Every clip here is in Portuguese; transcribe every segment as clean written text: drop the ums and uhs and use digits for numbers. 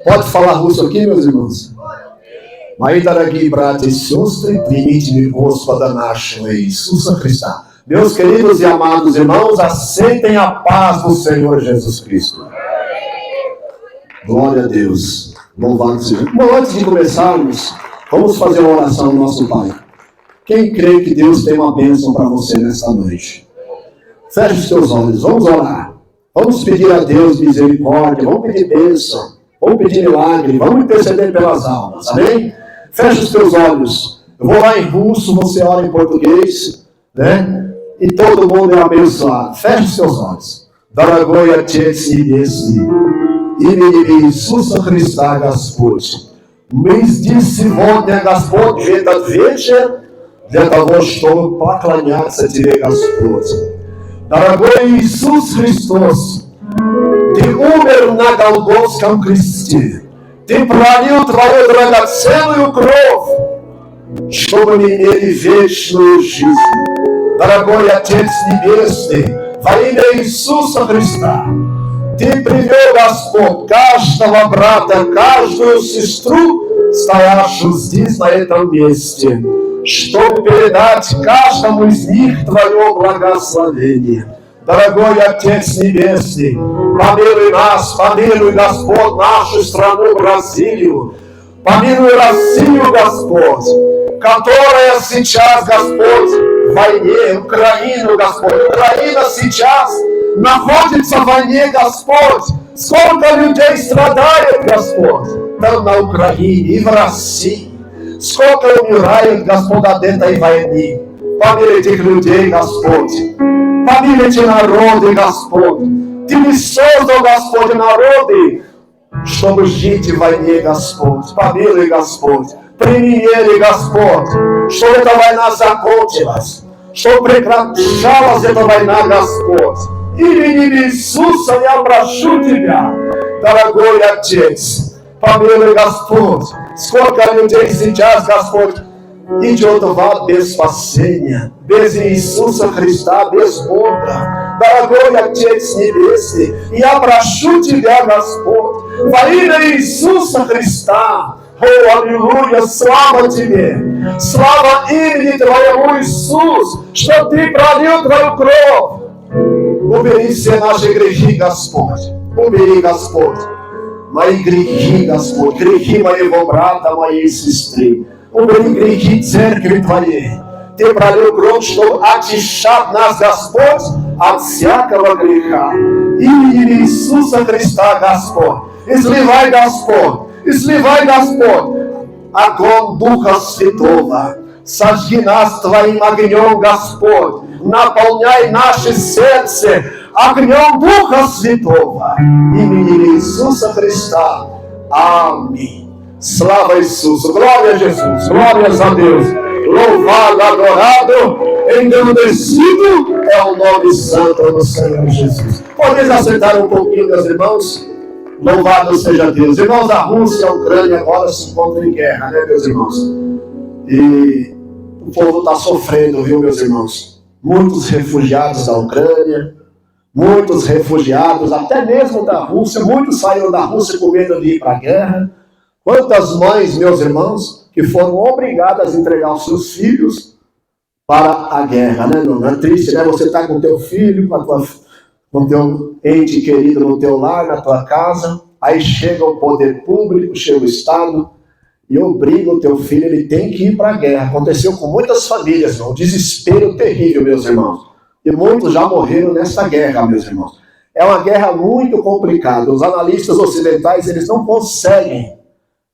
Pode falar russo aqui, meus irmãos? Мои дорогие братья и сестры, примите мир Господа нашего Иисуса Христа. Meus queridos e amados irmãos, aceitem a paz do Senhor Jesus Cristo. Glória a Deus. Louvado seja. Bom, antes de começarmos, vamos fazer uma oração ao nosso Pai. Quem crê que Deus tem uma bênção para você nesta noite? Feche os seus olhos, vamos orar. Vamos pedir a Deus misericórdia, vamos pedir bênção, vamos pedir milagre, vamos interceder pelas almas, amém? Feche os teus olhos. Eu vou orar em russo, você ora em português, né? И todo mundo é abençoado. Feche os seus olhos. Дорогой Отец Небесный, имени Иисуса Христа, Господь, мы здесь сегодня, Господь, в этот вечер для того, чтобы поклоняться Тебе, Господь. Дорогой Иисус Христос, Ты умер на Голгофском кресте. Ты пролил Твою драгоценную кровь, чтобы мы имели вечную жизнь. Дорогой Отец Небесный, во имя Иисуса Христа, Ты привел, Господь, каждого брата, каждую сестру, стоявшую здесь, на этом месте, чтобы передать каждому из них Твое благословение. Дорогой Отец Небесный, помилуй нас, помилуй, Господь, нашу страну Бразилию, помилуй Россию, Господь, которая сейчас, Господь, в войне, Украину, Господь. Украина сейчас находится в войне, Господь. Сколько людей страдает, Господь, там на Украине и в России. Сколько умирает, Господь, от этой войны. Помилуй этих людей, Господь. Помилуй эти народы, Господь. Ты не создал, Господь, народы, чтобы жить в войне, Господь. Помилуй, Господь. Прими меры, Господь, чтобы эта война закончилась, чтобы прекращалась эта война, Господь. Именем Иисуса я прошу Тебя, дорогой Отец, помилуй, Господь, сколько людей сейчас, Господь, идет в ад без спасения, без Иисуса Христа, без Бога. Дорогой Отец Небесный, я прошу Тебя, Господь, во имя Иисуса Христа, о, аллилуйя, слава Тебе, слава имени Твоему, Иисус, что Ты пролил Твою кровь. Убери все наши грехи, Господь, убери, Господь, мои грехи, Господь, грехи моего брата, моей сестры. Убери грехи церкви Твоей. Ты пролил кровь, чтобы очищать нас, Господь, от всякого греха. Именем Иисуса Христа, Господь, изливай, Господь, огонь Духа Святого. Сожги нас Твоим огнем, Господь. Наполняй наше сердце огнем Духа Святого. Именем Иисуса Христа. Аминь. Slava Iisus, glória a Jesus, glórias a Deus, louvado, adorado, engrandecido é o nome santo do Senhor Jesus. Podemos acertar um pouquinho, meus irmãos? Louvado seja Deus. Irmãos, a Rússia e a Ucrânia agora se encontram em guerra, né, meus irmãos? E o povo está sofrendo, viu, meus irmãos? Muitos refugiados da Ucrânia, muitos refugiados, até mesmo da Rússia, muitos saíram da Rússia com medo de ir para a guerra. Quantas mães, meus irmãos, que foram obrigadas a entregar os seus filhos para a guerra, né? Não é triste, né? Você está com teu filho, com teu ente querido no teu lar, na tua casa, aí chega o poder público, chega o Estado e obriga o teu filho, ele tem que ir para a guerra. Aconteceu com muitas famílias, um desespero terrível, meus irmãos. E muitos já morreram nessa guerra, meus irmãos. É uma guerra muito complicada. Os analistas ocidentais, eles não conseguem,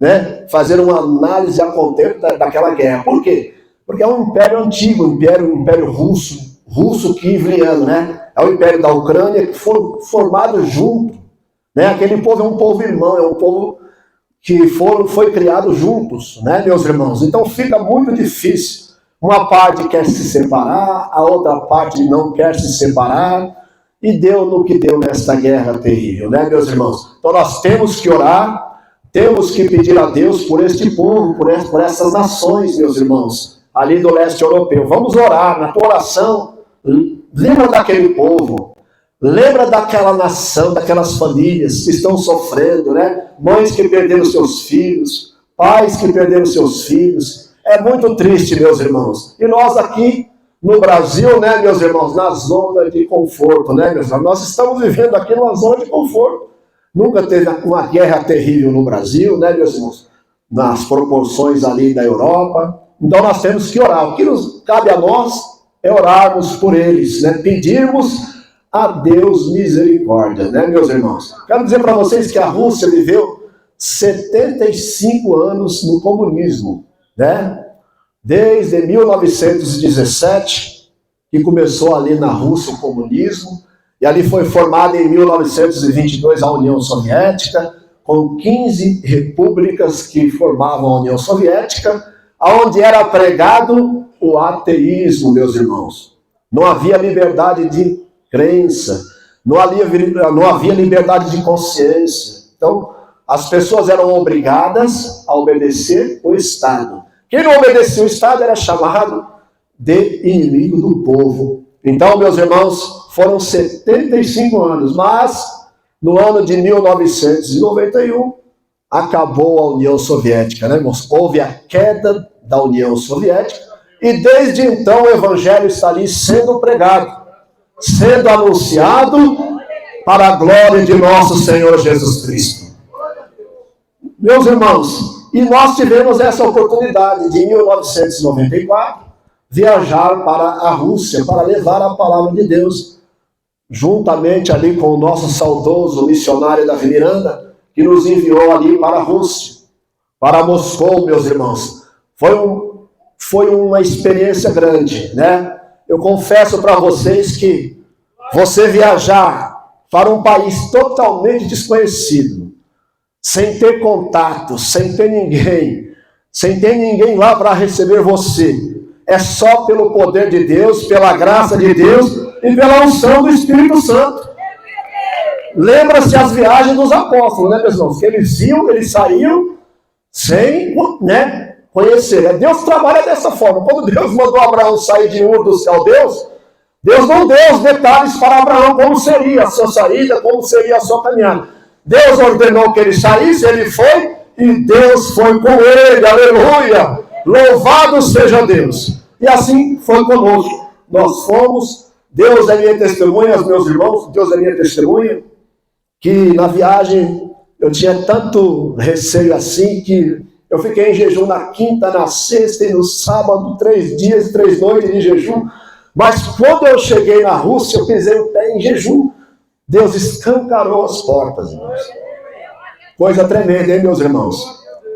né, fazer uma análise a contento daquela guerra. Por quê? Porque é um império antigo, um império russo-kivriano, né? É o império da Ucrânia que foi formado junto, né? Aquele povo é um povo irmão, é um povo que foi criado juntos, né, meus irmãos? Então fica muito difícil. Uma parte quer se separar, a outra parte não quer se separar, e deu no que deu nesta guerra terrível, né, meus irmãos? Então nós temos que orar, temos que pedir a Deus por este povo, por essas nações, meus irmãos, ali do leste europeu. Vamos orar, na tua oração, lembra daquele povo, Lembra daquela nação, daquelas famílias que estão sofrendo, né? Mães que perderam seus filhos, pais que perderam seus filhos. É muito triste, meus irmãos. E nós aqui no Brasil, né, meus irmãos, na zona de conforto, né, meus irmãos? Nós estamos vivendo aqui numa zona de conforto. Nunca teve uma guerra terrível no Brasil, né, meus irmãos? Nas proporções ali da Europa. Então nós temos que orar. O que nos cabe a nós é orarmos por eles, né? Pedirmos a Deus misericórdia, né, meus irmãos? Quero dizer para vocês que a Rússia viveu 75 anos no comunismo, né? Desde 1917, que começou ali na Rússia o comunismo, e ali foi formada em 1922 a União Soviética, com 15 repúblicas que formavam a União Soviética, onde era pregado o ateísmo, meus irmãos. Não havia liberdade de crença, não havia liberdade de consciência. Então, as pessoas eram obrigadas a obedecer o Estado. Quem não obedecia o Estado era chamado de inimigo do povo. Então, meus irmãos, foram 75 anos, mas no ano de 1991 acabou a União Soviética, né, irmãos? Houve a queda da União Soviética e desde então o Evangelho está ali sendo pregado, sendo anunciado para a glória de nosso Senhor Jesus Cristo. Meus irmãos, e nós tivemos essa oportunidade de, em 1994, viajar para a Rússia, para levar a palavra de Deus, juntamente ali com o nosso saudoso missionário Davi Miranda, que nos enviou ali para a Rússia, para Moscou, meus irmãos. Foi uma experiência grande, né? Eu confesso para vocês que você viajar para um país totalmente desconhecido, sem ter contato, sem ter ninguém lá para receber você, é só pelo poder de Deus, pela graça de Deus e pela unção do Espírito Santo. Lembra-se as viagens dos apóstolos, né, meus irmãos? Que eles saíam sem, né, conhecer. Deus trabalha dessa forma. Quando Deus mandou Abraão sair de Ur dos Caldeus, Deus não deu os detalhes para Abraão, como seria a sua saída, como seria a sua caminhada. Deus ordenou que ele saísse, ele foi, e Deus foi com ele, aleluia! Louvado seja Deus! E assim foi conosco. Nós fomos, Deus é minha testemunha, meus irmãos, Deus é minha testemunha, que na viagem eu tinha tanto receio assim, que eu fiquei em jejum na quinta, na sexta e no sábado, 3 dias e 3 noites de jejum. Mas quando eu cheguei na Rússia, eu pisei o pé em jejum. Deus escancarou as portas, irmãos. Coisa tremenda, hein, meus irmãos?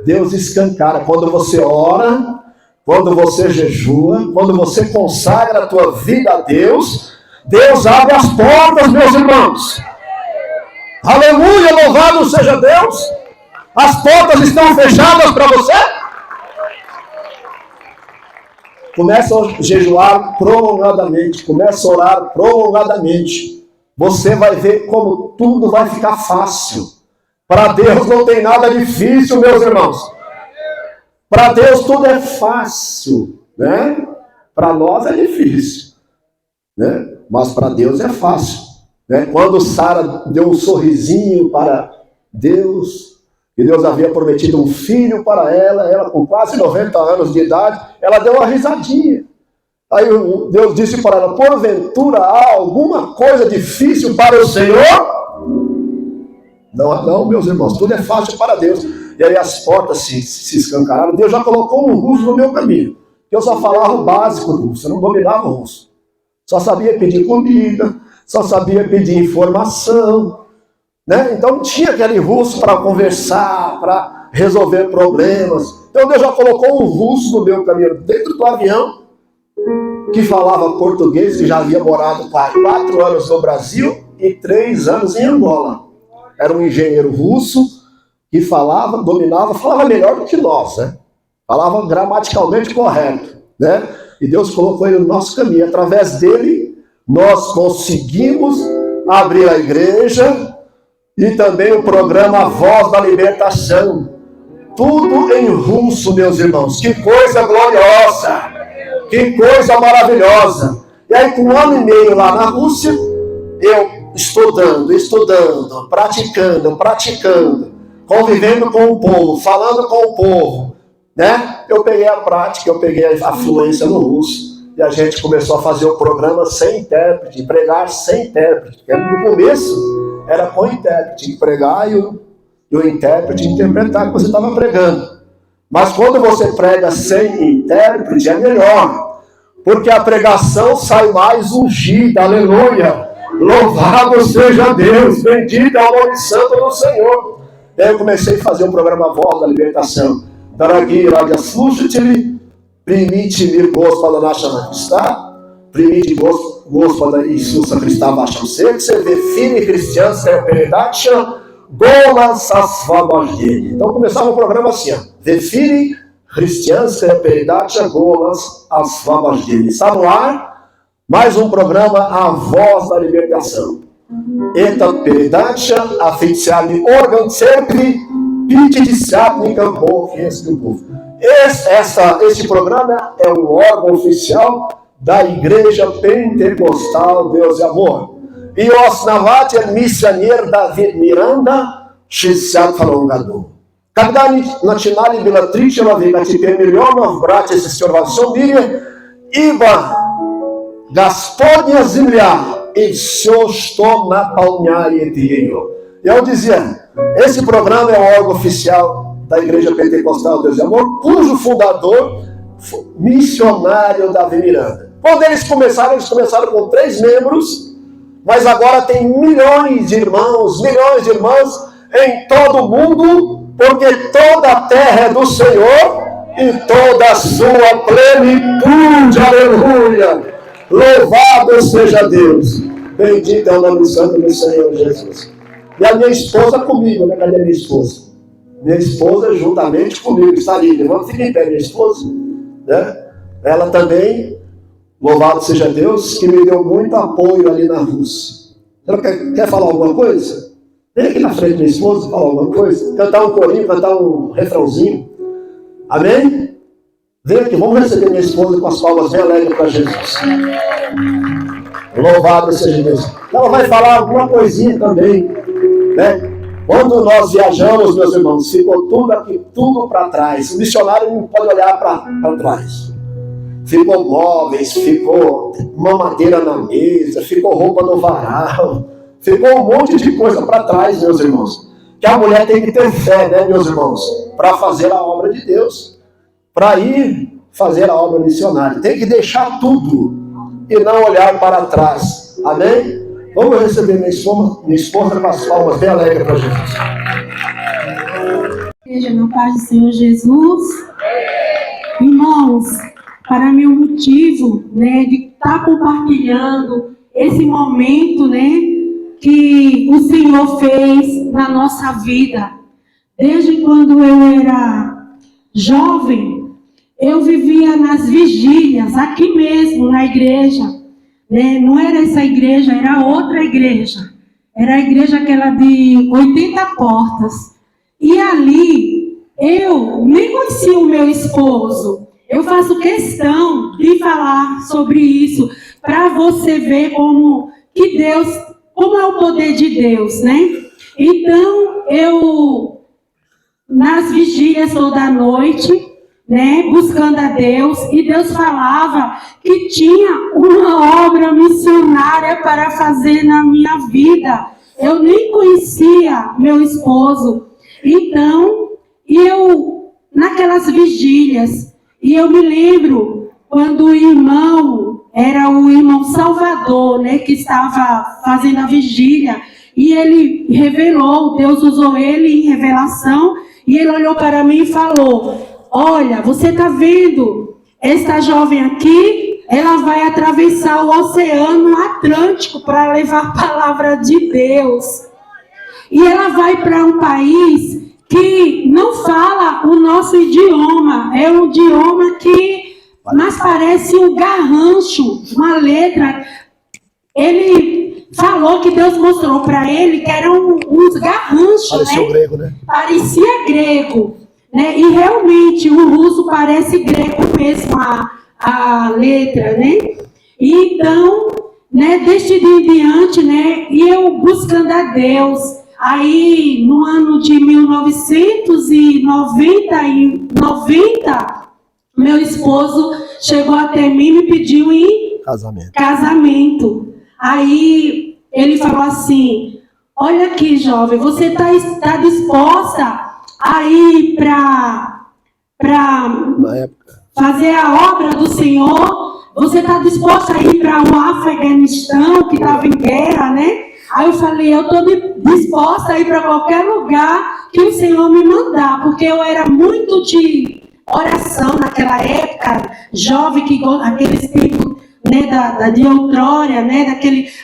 Deus escancara. Quando você ora, quando você jejua, quando você consagra a tua vida a Deus, Deus abre as portas, meus irmãos. Aleluia, louvado seja Deus. As portas estão fechadas para você? Começa a jejuar prolongadamente, começa a orar prolongadamente. Você vai ver como tudo vai ficar fácil. Para Deus não tem nada difícil, meus irmãos. Para Deus tudo é fácil, né? Para nós é difícil, né? Mas para Deus é fácil, né? Quando Sara deu um sorrisinho para Deus, e Deus havia prometido um filho para ela com quase 90 anos de idade, ela deu uma risadinha. Aí Deus disse para ela: porventura há alguma coisa difícil para o Senhor? Não, meus irmãos, tudo é fácil para Deus. E aí as portas se escancararam. Deus já colocou um russo no meu caminho. Eu só falava o básico do russo, eu não dominava o russo. Só sabia pedir comida, só sabia pedir informação, né? Então não tinha aquele russo para conversar, para resolver problemas. Então Deus já colocou um russo no meu caminho, dentro do avião, que falava português, que já havia morado 4 anos no Brasil e 3 anos em Angola. Era um engenheiro russo que falava melhor do que nós, né? Falava gramaticalmente correto, né? E Deus colocou ele no nosso caminho. Através dele, nós conseguimos abrir a igreja e também o programa Voz da Libertação. Tudo em russo, meus irmãos. Que coisa gloriosa! Que coisa maravilhosa! E aí, com 1 ano e meio lá na Rússia, eu estudando, praticando, convivendo com o povo, falando com o povo, né? Eu peguei a prática, eu peguei a fluência no russo, e a gente começou a fazer o programa sem intérprete, pregar sem intérprete. Porque no começo era com intérprete, pregar e o intérprete interpretar o que você estava pregando. Mas quando você prega sem intérprete, é melhor, porque a pregação sai mais ungida, aleluia. Louvado seja Deus, bendito é o nome santo do Senhor. Daí eu comecei a fazer o programa Voz da Libertação. Дорогие радиослушатели, примите мир Господа нашего Христа, примите Господа Иисуса Христа в вашем сердце, в эфире христианская передача «Голос освобождения». Então começava o programa assim, в эфире христианская передача «Голос освобождения». Está no ar mais um programa A Voz da Libertação. Эта передача официальный орган церкви Пятидесятника Бог есть любовь. Este programa é um órgão oficial da Igreja Pentecostal Deus e Amor. И основатель миссионер Давид Миранда 62 году. Когда начинали было 3 человека, теперь миллионов, братья и сестры во всем мире, ибо Господня земля и все, что naполняет ее. E eu dizia, esse programa é o órgão oficial da Igreja Pentecostal Deus e Amor, cujo fundador, missionário Davi Miranda. Quando eles começaram com 3 membros, mas agora tem milhões de irmãos, milhões de irmãs em todo o mundo, porque toda a terra é do Senhor e toda a sua plenitude, aleluia! Louvado seja Deus! Bendito é o nome santo do Senhor Jesus. E a minha esposa comigo, né? Cadê a minha esposa? Minha esposa juntamente comigo, está ali. Levanta, fica em pé, minha esposa. Né? Ela também, louvado seja Deus, que me deu muito apoio ali na Rússia. Ela quer falar alguma coisa? Vem aqui na frente, minha esposa, falar alguma coisa. Cantar um corinho, cantar um refrãozinho. Amém? Vem aqui, vamos receber minha esposa com as palmas bem alegres para Jesus. Louvado seja Deus. Ela vai falar alguma coisinha também. Né? Quando nós viajamos, meus irmãos, ficou tudo aqui, tudo para trás. O missionário não pode olhar para trás. Ficou móveis, ficou mamadeira na mesa, ficou roupa no varal, ficou um monte de coisa para trás, meus irmãos. Que a mulher tem que ter fé, né, meus irmãos, para fazer a obra de Deus, para ir fazer a obra missionária. Tem que deixar tudo e não olhar para trás. Amém? Vamos receber minha esposa com as palmas bem alegres para Jesus. Seja na paz do Senhor Jesus. Irmãos, para mim o motivo, né, de estar compartilhando esse momento, né, que o Senhor fez na nossa vida. Desde quando eu era jovem, eu vivia nas vigílias, aqui mesmo na igreja. Né? Não era essa igreja, era outra igreja. Era a igreja aquela de 80 portas. E ali, eu nem conhecia o meu esposo. Eu faço questão de falar sobre isso, para você ver como é o poder de Deus, né? Então, eu, nas vigílias toda noite, né, buscando a Deus, e Deus falava que tinha uma obra missionária para fazer na minha vida. Eu nem conhecia meu esposo. Então, eu, naquelas vigílias, e eu me lembro quando o irmão, era o irmão Salvador, né, que estava fazendo a vigília, e ele revelou, Deus usou ele em revelação, e ele olhou para mim e falou: olha, você está vendo esta jovem aqui? Ela vai atravessar o Oceano Atlântico para levar a palavra de Deus. E ela vai para um país que não fala o nosso idioma. É um idioma que mais parece um garrancho, uma letra. Ele falou que Deus mostrou para ele que eram uns garranchos. Parecia, né? Grego, né? Parecia grego. Né? E realmente o russo parece grego mesmo, a letra, né? E então, né, deste dia em diante, né, E eu buscando a Deus. Aí, no ano de 1990, meu esposo chegou até mim e me pediu em casamento. Aí, ele falou assim, olha aqui, jovem, você está disposta a ir para fazer a obra do Senhor? Você está disposta a ir para o Afeganistão, que estava em guerra, né? Aí eu falei, eu estou disposta a ir para qualquer lugar que o Senhor me mandar, porque eu era muito de oração naquela época, jovem, aqueles tempos, né, de outrora, né,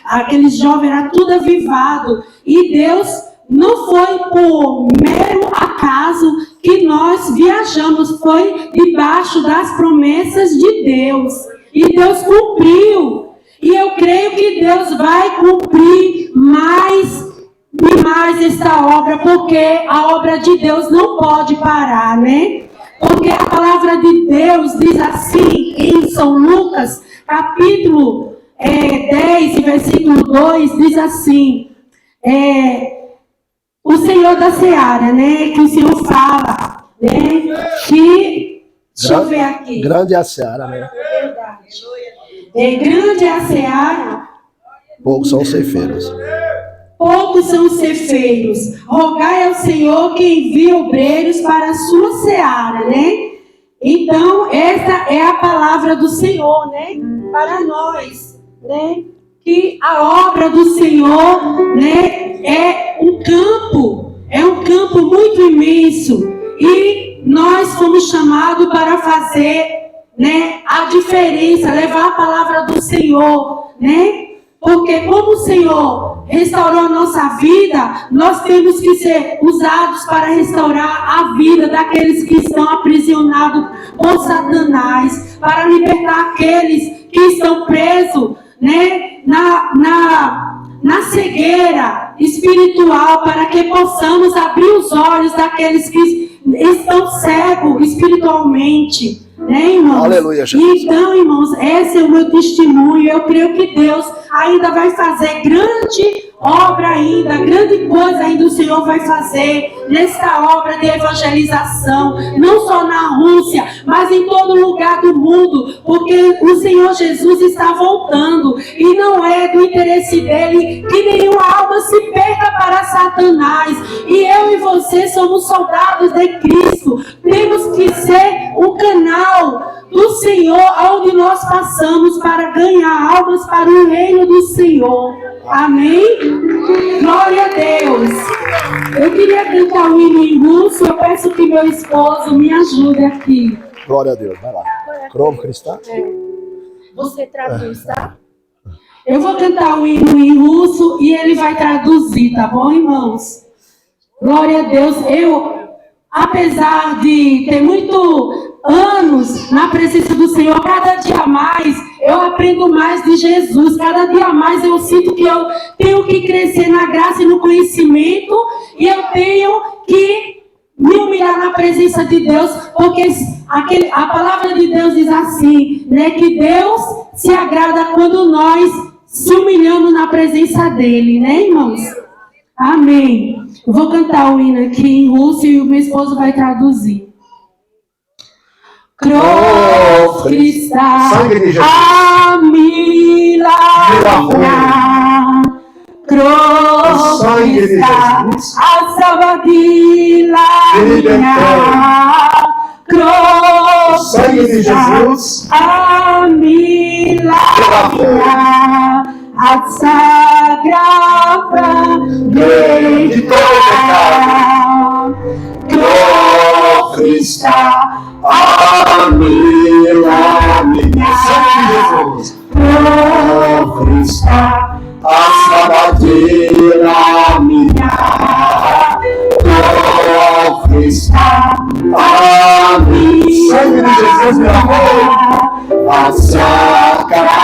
aquele jovem era tudo avivado. E Deus, não foi por mero acaso que nós viajamos, foi debaixo das promessas de Deus. E Deus cumpriu. E eu creio que Deus vai cumprir mais e mais esta obra, porque a obra de Deus não pode parar, né? Porque a palavra de Deus diz assim, em São Lucas, capítulo 10, versículo 2, diz assim, o Senhor da Seara, né? Que o Senhor fala, né? Que, deixa eu ver aqui. Grande é a Seara, né? É verdade. Grande é a seara. Poucos são os ceifeiros. Poucos são os ceifeiros. Rogai ao Senhor que envia obreiros para a sua seara, né? Então, essa é a palavra do Senhor, né? Para nós, né? Que a obra do Senhor, né? É um campo muito imenso. E nós fomos chamados para fazer, né, a diferença, levar a palavra do Senhor, né? Porque como o Senhor restaurou a nossa vida, nós temos que ser usados para restaurar a vida daqueles que estão aprisionados por Satanás, para libertar aqueles que estão presos, né, na cegueira espiritual, para que possamos abrir os olhos daqueles que estão cegos espiritualmente. Né, irmãos? Aleluia, Jesus. Então, irmãos, esse é o meu testemunho. Eu creio que Deus ainda vai fazer grande obra ainda, grande coisa ainda o Senhor vai fazer nessa obra de evangelização, não só na Rússia, mas em todo lugar do mundo, porque o Senhor Jesus está voltando e não é do interesse dele que nenhuma alma se perca para Satanás. E eu e você somos soldados de Cristo, temos que ser um canal do Senhor onde nós passamos para ganhar almas para o reino do Senhor. Amém? Glória a Deus. Eu queria cantar um hino em russo. Eu peço que meu esposo me ajude aqui. Glória a Deus, vai lá. Krovo Krista? Você traduz, tá? Eu vou cantar um hino em russo e ele vai traduzir, tá bom, irmãos? Glória a Deus. Eu, apesar de ter muito anos na presença do Senhor, cada dia mais eu aprendo mais de Jesus, cada dia mais eu sinto que eu tenho que crescer na graça e no conhecimento, e eu tenho que me humilhar na presença de Deus, porque a palavra de Deus diz assim, né, que Deus se agrada quando nós se humilhamos na presença dele, né, irmãos? Amém. Eu vou cantar o hino aqui em russo e o meu esposo vai traduzir. Krov Krista, a milagrar. Krov Krista, a salvadila minha. Krov Krista, a milagrar. A sagrada glória. Krov Krista, a milagrar. Krov Krista, a salvadila minha. Krov Krista, a milagrar. A sagrada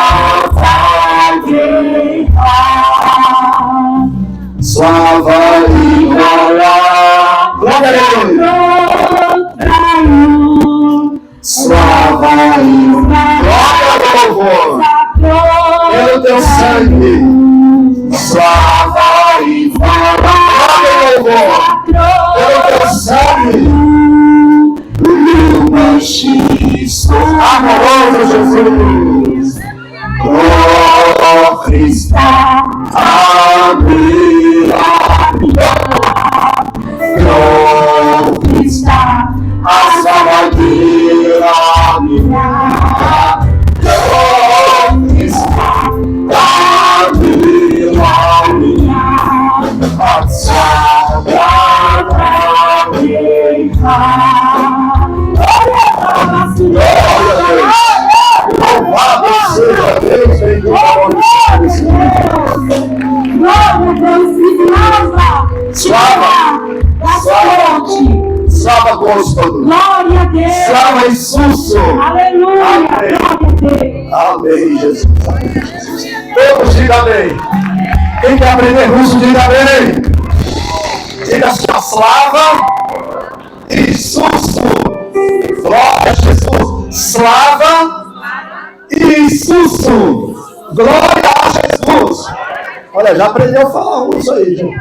slava e glória, glória a Deus, slava e glória, louvor, pelo teu sangue, slava. Deus, e slava da sorte. Slava Gospodu. Glória a Deus. Slava Jesus. Aleluia. Amém. Glória a Deus. Amém, Jesus. Todos digam amém. Quem quer aprender russo, diga amém. Diga assim, Slava e Susso. Glória a Jesus. Slava e Susso. Glória a Jesus. Olha, já aprendeu a falar russo aí, gente.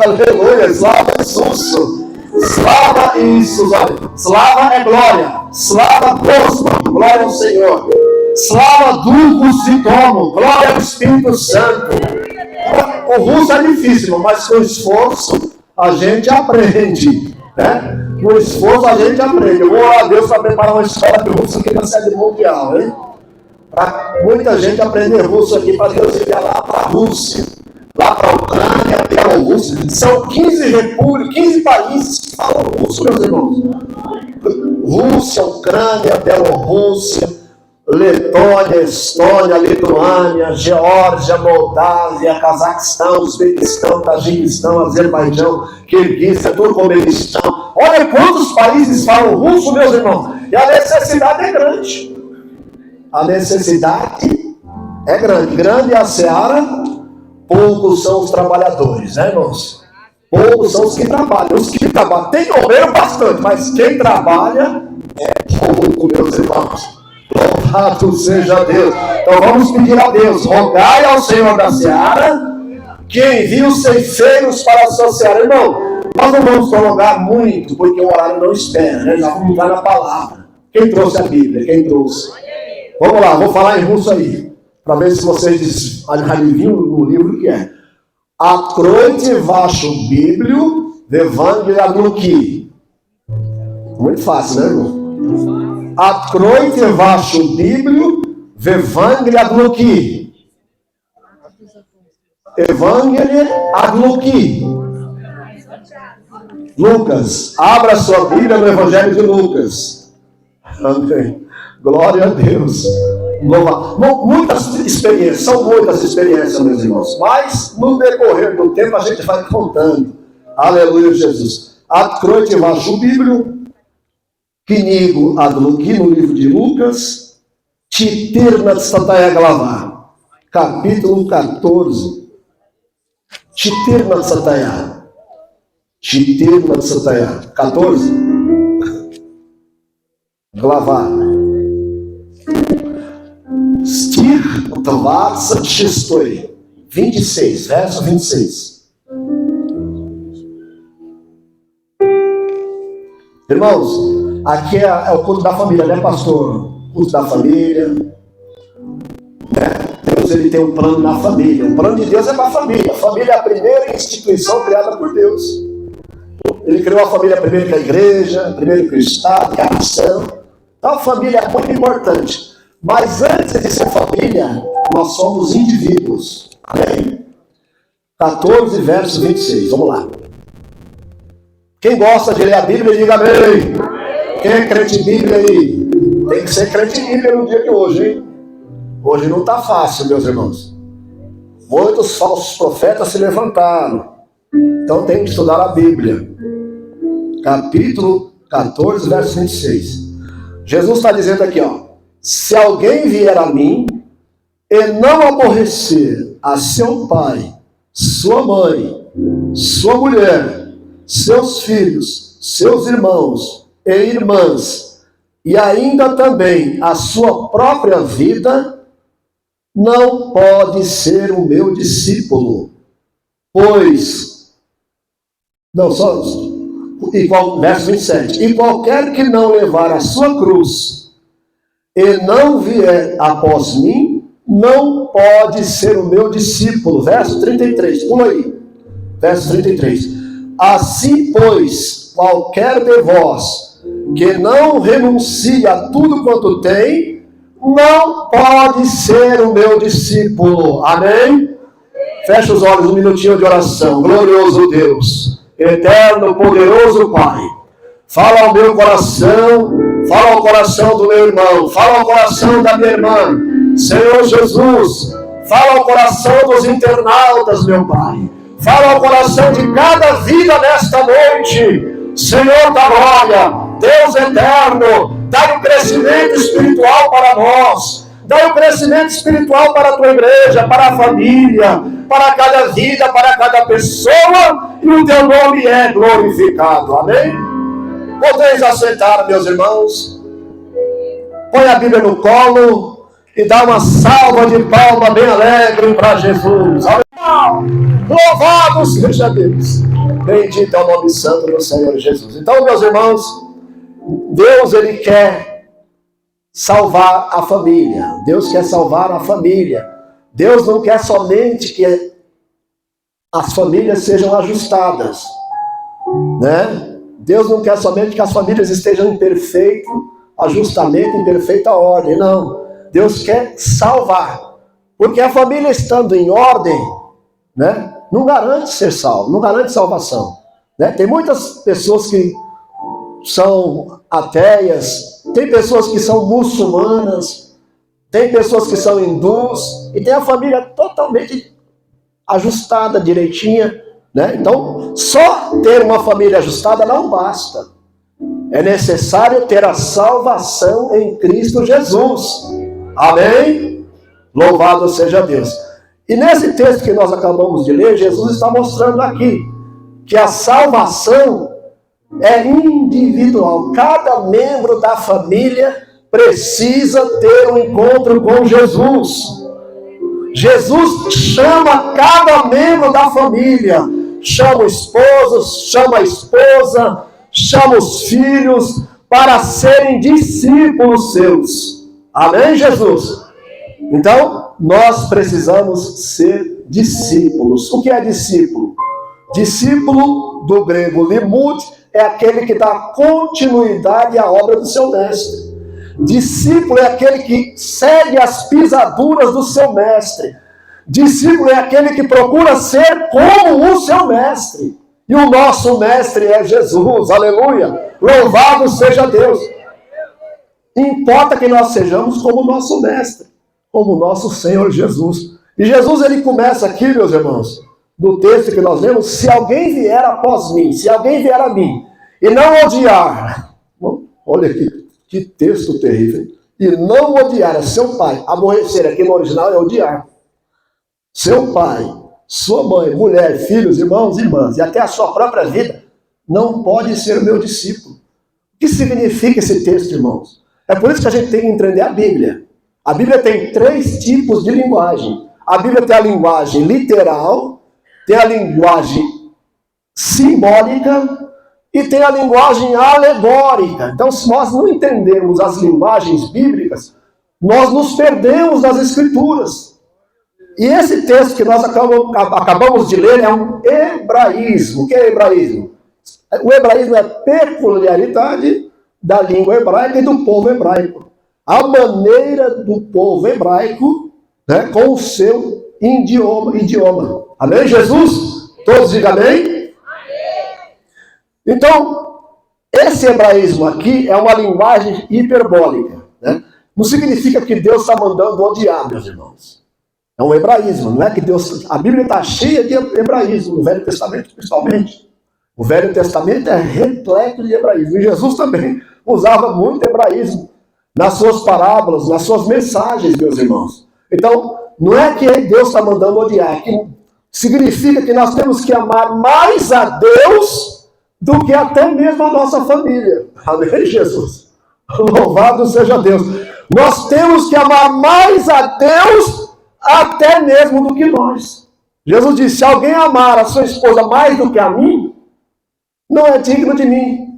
Aleluia. Slava e Susso. Slava e Susso. Slava é glória. Slava Gospodu. Glória ao Senhor. Slava Duhu Svitomu. Glória ao Espírito Santo. O russo é difícil, mas com esforço a gente aprende, né? Com esforço a gente aprende. Eu vou orar a Deus para preparar uma escola de russo aqui na sede mundial, hein? Para muita gente aprender russo aqui, para Deus enviar lá para a Rússia, lá para a Ucrânia, Bielorrússia. São 15 repúblicas, 15 países que falam russo, meus irmãos. Rússia, Ucrânia, Bielorrússia, Letônia, Estônia, Lituânia, Geórgia, Moldávia, Cazaquistão, Uzbequistão, Tajiquistão, Azerbaijão, Quirguízia, Turcomenistão. Olha quantos países falam russo, meus irmãos. E a necessidade é grande. A necessidade é grande. Grande é a seara, poucos são os trabalhadores, né, irmãos? Poucos são os que trabalham. Os que trabalham, tem obreiro bastante, mas quem trabalha é pouco, meus irmãos. Louvado seja Deus. Então vamos pedir a Deus, rogai ao Senhor da seara, que envie os ceifeiros para a sua seara. Irmão, nós não vamos prolongar muito, porque o horário não espera, né? Já vamos entrar na palavra. Quem trouxe a Bíblia? Quem trouxe? Vamos lá, vou falar em russo aí, para ver se vocês adivinham no livro que é. Откройте вашу Библию в Евангелии от Луки. Muito fácil, né, irmão? Откройте вашу Библию в Евангелии от Луки. Евангелие от Луки. Lucas. Abra sua Bíblia no Evangelho de Lucas. Amém. Glória a Deus. Muitas experiências, são muitas experiências, meus irmãos. Mas no decorrer do tempo a gente vai contando. Aleluia, Jesus. Откройте вашу Библию. Книгу от Луки, no livro de Lucas, 14 глава, capítulo 14. 14 глава. Стих 26, 26, verso 26. Irmãos, aqui é o culto da família, né, pastor? Culto da família. Deus, ele tem um plano na família. O plano de Deus é para a família. A família é a primeira instituição criada por Deus. Ele criou a família primeiro que a igreja, primeiro que o Estado, que a nação. Então a família é muito importante. Mas antes de ser família, nós somos indivíduos. Amém? 14, verso 26. Vamos lá. Quem gosta de ler a Bíblia, diga amém. Quem é crente em Bíblia aí? Tem que ser crente em Bíblia no dia de hoje, hein? Hoje não está fácil, meus irmãos. Muitos falsos profetas se levantaram. Então tem que estudar a Bíblia. Capítulo 14, verso 26. Jesus está dizendo aqui, ó. Se alguém vier a mim e não aborrecer a seu pai, sua mãe, sua mulher, seus filhos, seus irmãos e irmãs, e ainda também a sua própria vida, não pode ser o meu discípulo. Pois, verso 27, e qualquer que não levar a sua cruz e não vier após mim, não pode ser o meu discípulo. Verso 33, pula aí. Verso 33. Assim, pois, qualquer de vós que não renuncia a tudo quanto tem, não pode ser o meu discípulo. Amém? Fecha os olhos, um minutinho de oração. Glorioso Deus, eterno, poderoso Pai, fala ao meu coração, fala ao coração do meu irmão, fala ao coração da minha irmã. Senhor Jesus, Fala ao coração dos internautas, meu Pai. Fala ao coração de cada vida nesta noite. Senhor da glória, Deus eterno, dá um crescimento espiritual para nós. Dá um crescimento espiritual para a tua igreja, para a família, para cada vida, para cada pessoa. E o teu nome é glorificado. Amém? Podeis aceitar, meus irmãos. Põe a Bíblia no colo e dá uma salva de palma bem alegre para Jesus. Louvado seja Deus. Bendito é o nome santo do Senhor Jesus. Então, meus irmãos, Deus, Ele quer salvar a família. Deus quer salvar a família. Deus não quer somente que as famílias sejam ajustadas, né? Deus não quer somente que as famílias estejam em perfeito ajustamento, em perfeita ordem. Não. Deus quer salvar. Porque a família estando em ordem, né, não garante ser salvo, não garante salvação. Né? Tem muitas pessoas que são ateias, tem pessoas que são muçulmanas, tem pessoas que são hindus, e tem a família totalmente ajustada, direitinha. Né? Então, só ter uma família ajustada não basta. É necessário ter a salvação em Cristo Jesus. Amém? Louvado seja Deus. E nesse texto que nós acabamos de ler, Jesus está mostrando aqui que a salvação é individual. Cada membro da família precisa ter um encontro com Jesus. Jesus chama cada membro da família. Chama o esposo, chama a esposa, chama os filhos para serem discípulos seus. Amém, Jesus? Então, nós precisamos ser discípulos. O que é discípulo? Discípulo, do grego limud, é aquele que dá continuidade à obra do seu mestre. Discípulo é aquele que segue as pisaduras do seu mestre. Discípulo é aquele que procura ser como o seu mestre. E o nosso mestre é Jesus. Aleluia! Louvado seja Deus! Importa que nós sejamos como o nosso mestre, como o nosso Senhor Jesus. E Jesus, ele começa aqui, meus irmãos, no texto que nós lemos: se alguém vier após mim, se alguém vier a mim, e não odiar, olha aqui, que texto terrível, e não odiar a seu pai, aborrecer aqui no original é odiar, seu pai, sua mãe, mulher, filhos, irmãos, irmãs, e até a sua própria vida, não pode ser o meu discípulo. O que significa esse texto, irmãos? É por isso que a gente tem que entender a Bíblia. A Bíblia tem 3 tipos de linguagem. A Bíblia tem a linguagem literal, tem a linguagem simbólica e tem a linguagem alegórica. Então, se nós não entendermos as linguagens bíblicas, nós nos perdemos nas Escrituras. E esse texto que nós acabamos de ler é um hebraísmo. O que é hebraísmo? O hebraísmo é peculiaridade da língua hebraica e do povo hebraico. A maneira do povo hebraico, né, com o seu idioma. Amém, Jesus? Todos digam amém? Então, esse hebraísmo aqui é uma linguagem hiperbólica. Né? Não significa que Deus está mandando odiar, meus irmãos. É um hebraísmo, não é que Deus... A Bíblia está cheia de hebraísmo, no Velho Testamento principalmente. O Velho Testamento é repleto de hebraísmo. E Jesus também usava muito hebraísmo nas suas parábolas, nas suas mensagens, meus irmãos. Então, não é que Deus está mandando odiar, que significa que nós temos que amar mais a Deus do que até mesmo a nossa família. Amém, Jesus? Louvado seja Deus. Nós temos que amar mais a Deus até mesmo do que nós. Jesus disse: se alguém amar a sua esposa mais do que a mim, não é digno de mim.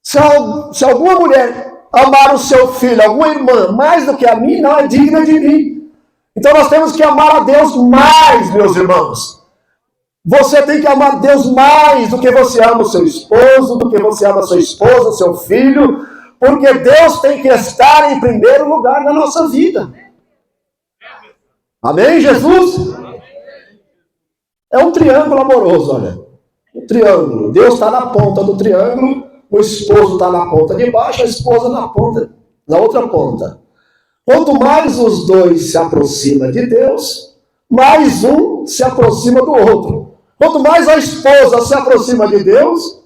Se alguma mulher amar o seu filho, alguma irmã, mais do que a mim, não é digna de mim. Então nós temos que amar a Deus mais, meus irmãos. Você tem que amar Deus mais do que você ama o seu esposo, do que você ama a sua esposa, o seu filho, porque Deus tem que estar em primeiro lugar na nossa vida. Amém, Jesus? É um triângulo amoroso, olha. Um triângulo. Deus está na ponta do triângulo, o esposo está na ponta de baixo, a esposa na outra ponta. Quanto mais os dois se aproximam de Deus, mais um se aproxima do outro. Quanto mais a esposa se aproxima de Deus,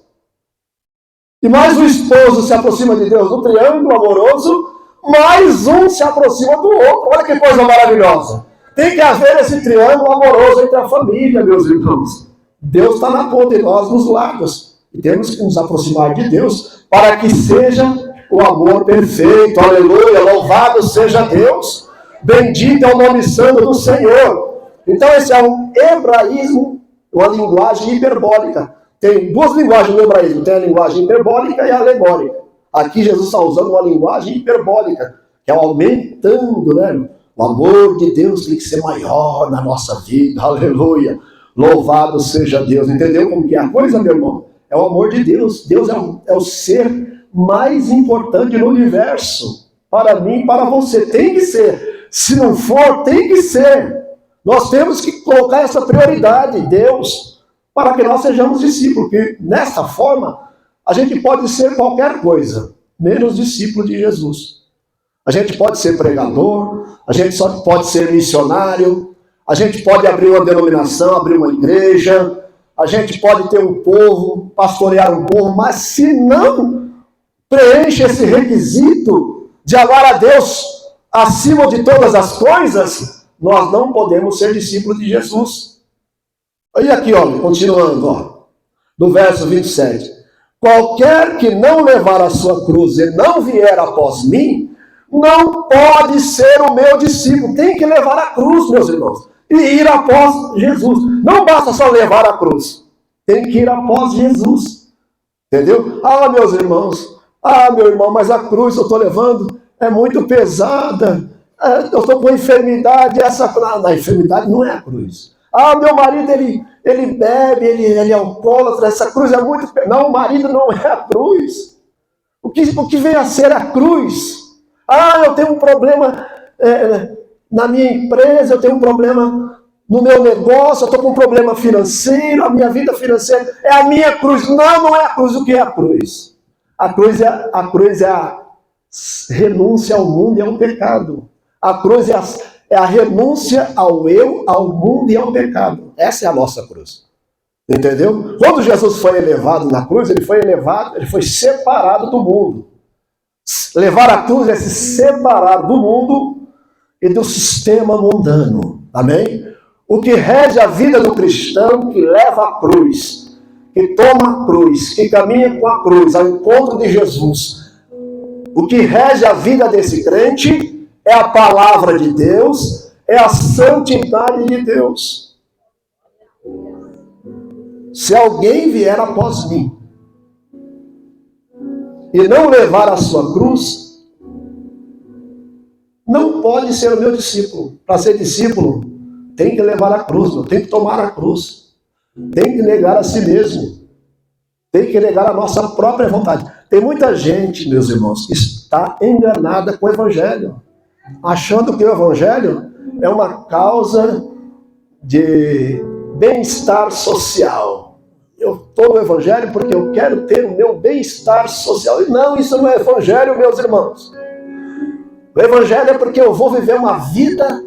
e mais o esposo se aproxima de Deus no triângulo amoroso, mais um se aproxima do outro. Olha que coisa maravilhosa. Tem que haver esse triângulo amoroso entre a família, meus irmãos. Deus está na ponta e nós nos lados. E temos que nos aproximar de Deus para que seja o amor perfeito. Aleluia, louvado seja Deus. Bendito é o nome santo do Senhor. Então esse é um hebraísmo, uma linguagem hiperbólica. Tem duas linguagens no hebraísmo. Tem a linguagem hiperbólica e a alegórica. Aqui Jesus está usando uma linguagem hiperbólica, que é aumentando, né? O amor de Deus tem que ser maior na nossa vida. Aleluia. Louvado seja Deus. Entendeu como que é a coisa, meu irmão? É o amor de Deus. Deus é o ser mais importante no universo. Para mim, para você. Tem que ser. Se não for, tem que ser. Nós temos que colocar essa prioridade, Deus, para que nós sejamos discípulos. Porque nessa forma, a gente pode ser qualquer coisa, menos discípulo de Jesus. A gente pode ser pregador, a gente só pode ser missionário, a gente pode abrir uma denominação, abrir uma igreja, a gente pode ter um povo, pastorear um povo, mas se não preenche esse requisito de amar a Deus acima de todas as coisas, nós não podemos ser discípulos de Jesus. E aqui, olha, continuando, ó, no verso 27. Qualquer que não levar a sua cruz e não vier após mim, não pode ser o meu discípulo. Tem que levar a cruz, meus irmãos, e ir após Jesus. Não basta só levar a cruz. Tem que ir após Jesus. Entendeu? Ah, meus irmãos. Ah, meu irmão, mas a cruz eu estou levando é muito pesada. Eu estou com enfermidade. A enfermidade não é a cruz. Ah, meu marido, ele bebe, ele é alcoólatra. Essa cruz é muito pesada. Não, o marido não é a cruz. O que vem a ser a cruz? Ah, eu tenho um problema na minha empresa, eu tenho um problema no meu negócio, eu estou com um problema financeiro, a minha vida financeira é a minha cruz. Não, não é a cruz. O que é a cruz? A cruz é a renúncia ao mundo e ao pecado. A cruz é a renúncia ao eu, ao mundo e ao pecado. Essa é a nossa cruz. Entendeu? Quando Jesus foi elevado na cruz, ele foi separado do mundo. Levar a cruz é se separar do mundo e do sistema mundano. Amém? O que rege a vida do cristão que leva a cruz, que toma a cruz, que caminha com a cruz ao encontro de Jesus. O que rege a vida desse crente é a palavra de Deus, é a santidade de Deus. Se alguém vier após mim e não levar a sua cruz, não pode ser o meu discípulo. Para ser discípulo, tem que levar a cruz, tem que tomar a cruz. Tem que negar a si mesmo. Tem que negar a nossa própria vontade. Tem muita gente, meus irmãos, que está enganada com o Evangelho, achando que o Evangelho é uma causa de bem-estar social. Eu estou no Evangelho porque eu quero ter o meu bem-estar social. E não, isso não é Evangelho, meus irmãos. O Evangelho é porque eu vou viver uma vida,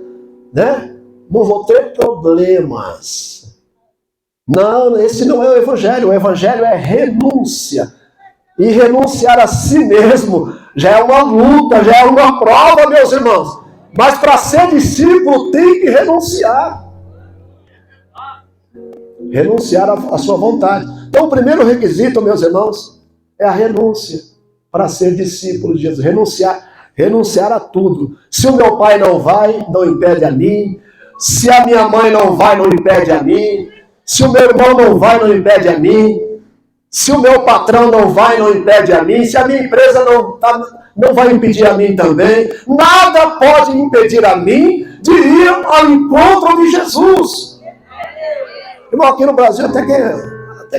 né? Não vou ter problemas. Não, esse não é o Evangelho. O Evangelho é renúncia. E renunciar a si mesmo já é uma luta, já é uma prova, meus irmãos. Mas para ser discípulo tem que renunciar. Renunciar à sua vontade. Então o primeiro requisito, meus irmãos, é a renúncia para ser discípulo de Jesus. Renunciar a tudo. Se o meu pai não vai, não impede a mim. Se a minha mãe não vai, não impede a mim. Se o meu irmão não vai, não impede a mim. Se o meu patrão não vai, não impede a mim. Se a minha empresa não vai impedir a mim também. Nada pode impedir a mim de ir ao encontro de Jesus. Irmão, aqui no Brasil até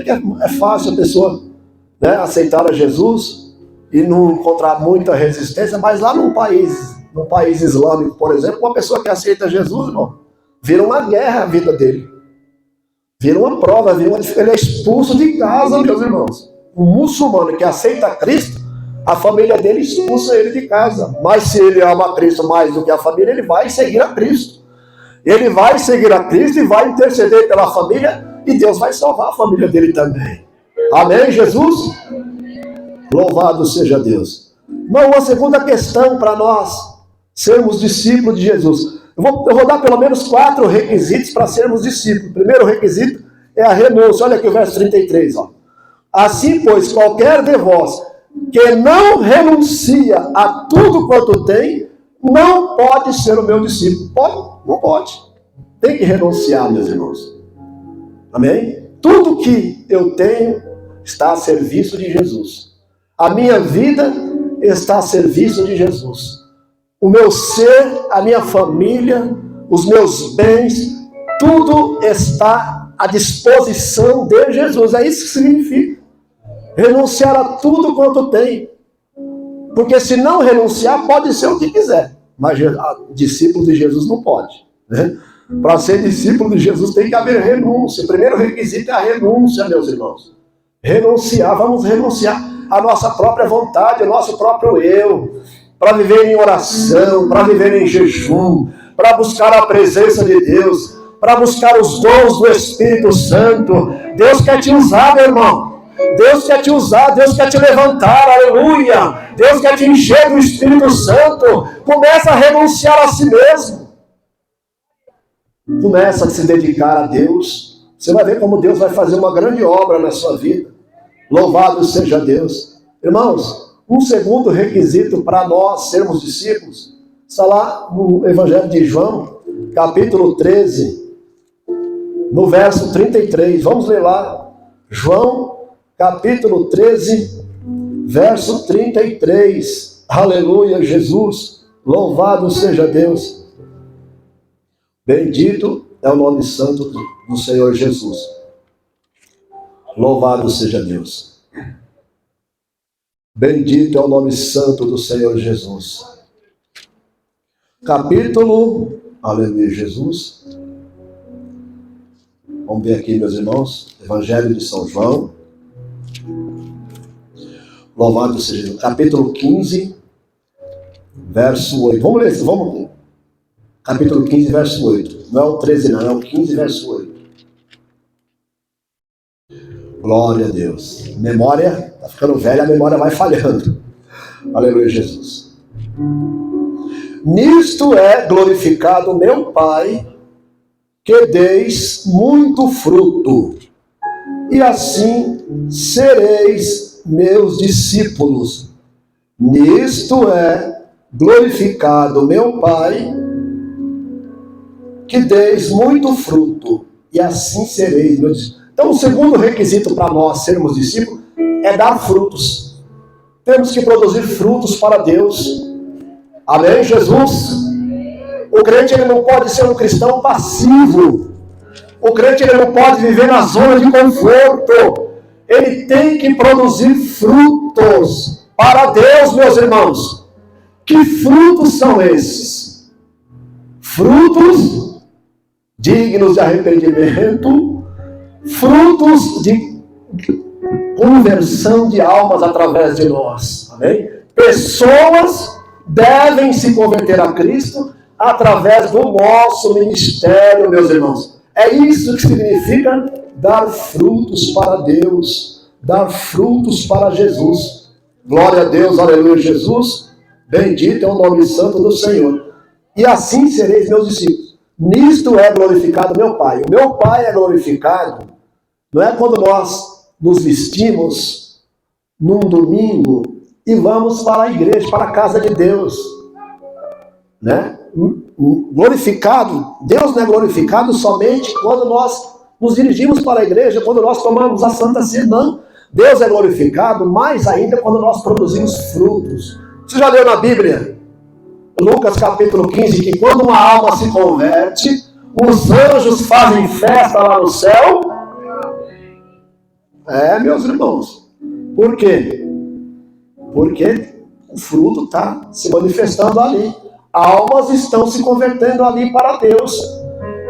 que é fácil a pessoa, né, aceitar a Jesus e não encontrar muita resistência, mas lá num país islâmico, por exemplo, uma pessoa que aceita Jesus, irmão, vira uma guerra a vida dele. Vira uma prova, ele é expulso de casa, meus irmãos. O muçulmano que aceita Cristo, a família dele expulsa ele de casa. Mas se ele ama a Cristo mais do que a família, ele vai seguir a Cristo. Ele vai seguir a Cristo e vai interceder pela família, e Deus vai salvar a família dele também. Amém, Jesus? Louvado seja Deus. Não, uma segunda questão para nós sermos discípulos de Jesus. Eu vou dar pelo menos 4 requisitos para sermos discípulos. O primeiro requisito é a renúncia. Olha aqui o verso 33. Ó. Assim, pois, qualquer de vós que não renuncia a tudo quanto tem, não pode ser o meu discípulo. Pode? Não pode. Tem que renunciar, meus irmãos. Amém? Tudo que eu tenho está a serviço de Jesus. A minha vida está a serviço de Jesus. O meu ser, a minha família, os meus bens, tudo está à disposição de Jesus. É isso que significa. Renunciar a tudo quanto tem. Porque se não renunciar, pode ser o que quiser. Mas discípulo de Jesus não pode. Né? Para ser discípulo de Jesus tem que haver renúncia. O primeiro requisito é a renúncia, meus irmãos. Renunciar, vamos renunciar à nossa própria vontade, ao nosso próprio eu. Para viver em oração, para viver em jejum, para buscar a presença de Deus, para buscar os dons do Espírito Santo. Deus quer te usar, meu irmão. Deus quer te usar, Deus quer te levantar, aleluia. Deus quer te encher do Espírito Santo. Começa a renunciar a si mesmo. Começa a se dedicar a Deus. Você vai ver como Deus vai fazer uma grande obra na sua vida. Louvado seja Deus. Irmãos, um segundo requisito para nós sermos discípulos está lá no Evangelho de João, capítulo 13, no verso 33. Vamos ler lá. João, capítulo 13, verso 33. Aleluia, Jesus. Louvado seja Deus. Bendito é o nome santo do Senhor Jesus. Louvado seja Deus. Bendito é o nome santo do Senhor Jesus. Capítulo, aleluia, Jesus. Vamos ver aqui, meus irmãos, Evangelho de São João. Louvado seja Deus. Capítulo 15, verso 8. Vamos ler, vamos. Capítulo 15, verso 8. Não é o 13, não, é o 15, verso 8. Glória a Deus. Memória, está ficando velha, a memória vai falhando. Aleluia, Jesus. Nisto é glorificado meu Pai, que deis muito fruto, e assim sereis meus discípulos. Nisto é glorificado meu Pai, que deis muito fruto, e assim sereis meus discípulos. Então, o segundo requisito para nós sermos discípulos é dar frutos. Temos que produzir frutos para Deus. Amém, Jesus? O crente ele não pode ser um cristão passivo. O crente ele não pode viver na zona de conforto. Ele tem que produzir frutos para Deus, meus irmãos. Que frutos são esses? Frutos dignos de arrependimento, frutos de conversão de almas através de nós. Amém? Pessoas devem se converter a Cristo através do nosso ministério, meus irmãos. É isso que significa dar frutos para Deus, dar frutos para Jesus. Glória a Deus, aleluia, Jesus. Bendito é o nome santo do Senhor. E assim sereis meus discípulos. Nisto é glorificado meu Pai. O meu Pai é glorificado não é quando nós nos vestimos num domingo e vamos para a igreja, para a casa de Deus. Né? Glorificado, Deus não é glorificado somente quando nós nos dirigimos para a igreja, quando nós tomamos a Santa Ceia, não. Deus é glorificado mais ainda quando nós produzimos frutos. Você já leu na Bíblia, Lucas capítulo 15, que quando uma alma se converte, os anjos fazem festa lá no céu? É, meus irmãos. Por quê? Porque o fruto está se manifestando ali. Almas estão se convertendo ali para Deus.